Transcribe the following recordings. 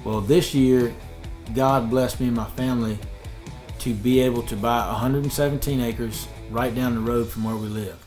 Well, this year, God blessed me and my family to be able to buy 117 acres right down the road from where we live.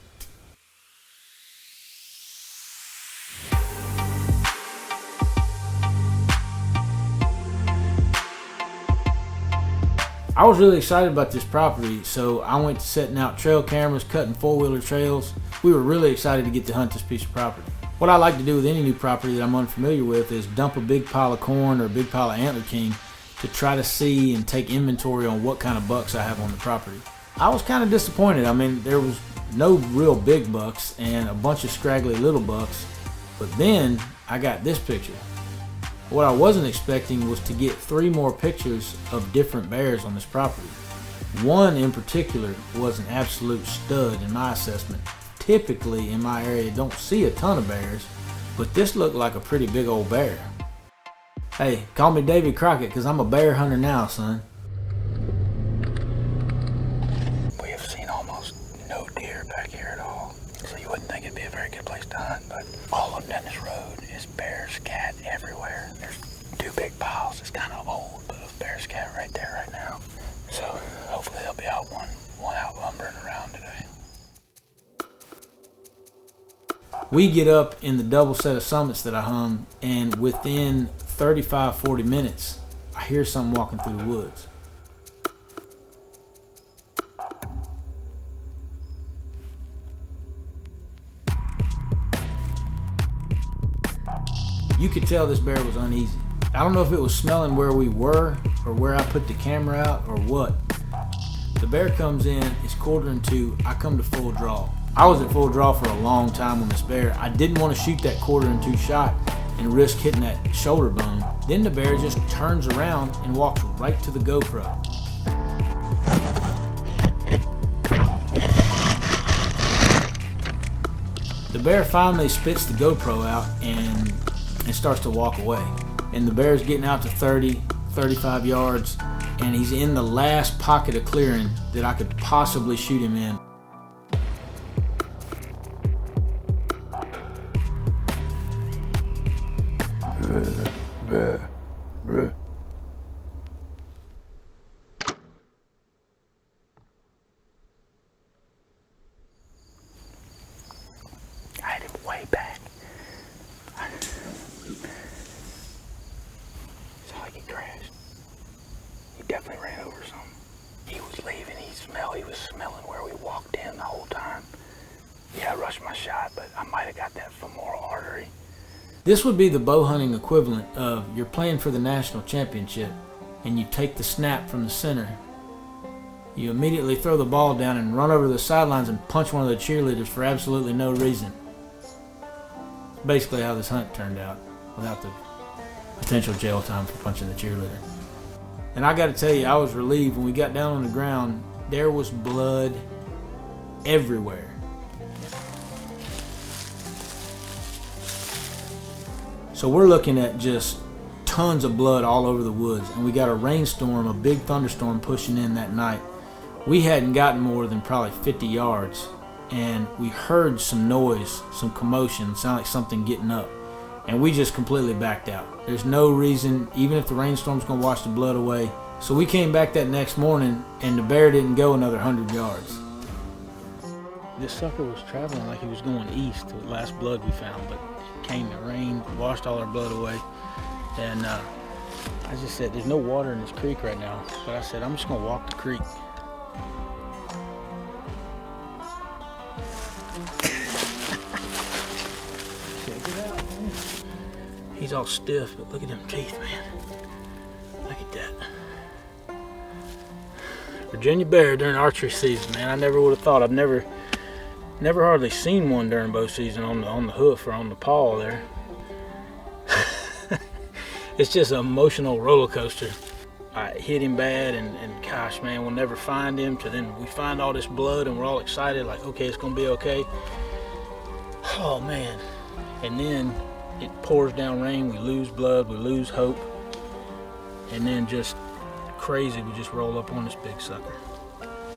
I was really excited about this property, so I went to setting out trail cameras, cutting four-wheeler trails. We were really excited to get to hunt this piece of property. What I like to do with any new property that I'm unfamiliar with is dump a big pile of corn or a big pile of antler king to try to see and take inventory on what kind of bucks I have on the property. I was kind of disappointed. I mean, there was no real big bucks and a bunch of scraggly little bucks, but then I got this picture. What I wasn't expecting was to get 3 more pictures of different bears on this property. One in particular was an absolute stud in my assessment. Typically in my area don't see a ton of bears, but this looked like a pretty big old bear. Hey, call me Davy Crockett because I'm a bear hunter now, son. We have seen almost no deer back here at all, so you wouldn't think it'd be a very good place to hunt, but all up down this road is bears, cat everywhere. There's 2 big piles. It's kind of old, but there's bears, cat right there right now. So hopefully they'll be out one out lumbering around today. We get up in the double set of summits that I hung, and within 35-40 minutes, I hear something walking through the woods. You could tell this bear was uneasy. I don't know if it was smelling where we were or where I put the camera out or what. The bear comes in, it's 1/4-2, I come to full draw. I was at full draw for a long time on this bear. I didn't want to shoot that 1/4-2 shot and risk hitting that shoulder bone. Then the bear just turns around and walks right to the GoPro. The bear finally spits the GoPro out and starts to walk away. And the bear's getting out to 30, 35 yards, and he's in the last pocket of clearing that I could possibly shoot him in. I had him way back. Saw like he crashed. He definitely ran over something. He was leaving. He was smelling where we walked in the whole time. Yeah, I rushed my shot, but I might have got that femoral artery. This would be the bow hunting equivalent of you're playing for the national championship and you take the snap from the center. You immediately throw the ball down and run over the sidelines and punch one of the cheerleaders for absolutely no reason. Basically how this hunt turned out, without the potential jail time for punching the cheerleader. And I gotta tell you, I was relieved when we got down on the ground. There was blood everywhere. So we're looking at just tons of blood all over the woods, and we got a rainstorm, a big thunderstorm pushing in that night. We hadn't gotten more than probably 50 yards, and we heard some noise, some commotion, sound like something getting up, and we just completely backed out. There's no reason, even if the rainstorm's gonna wash the blood away. So we came back that next morning, and the bear didn't go another 100 yards. This sucker was traveling like he was going east, the last blood we found, but it came, it rained, washed all our blood away. And I just said, there's no water in this creek right now, but I said, I'm just gonna walk the creek. Check it out, man. He's all stiff, but look at them teeth, man. Look at that. Virginia bear during archery season, man. I never would have thought. I've never hardly seen one during bow season on the hoof or on the paw there. It's just an emotional roller coaster. I hit him bad, and gosh, man, we'll never find him. So then we find all this blood, and we're all excited, like, okay, it's gonna be okay. Oh man! And then it pours down rain. We lose blood. We lose hope. And then just crazy, we just roll up on this big sucker.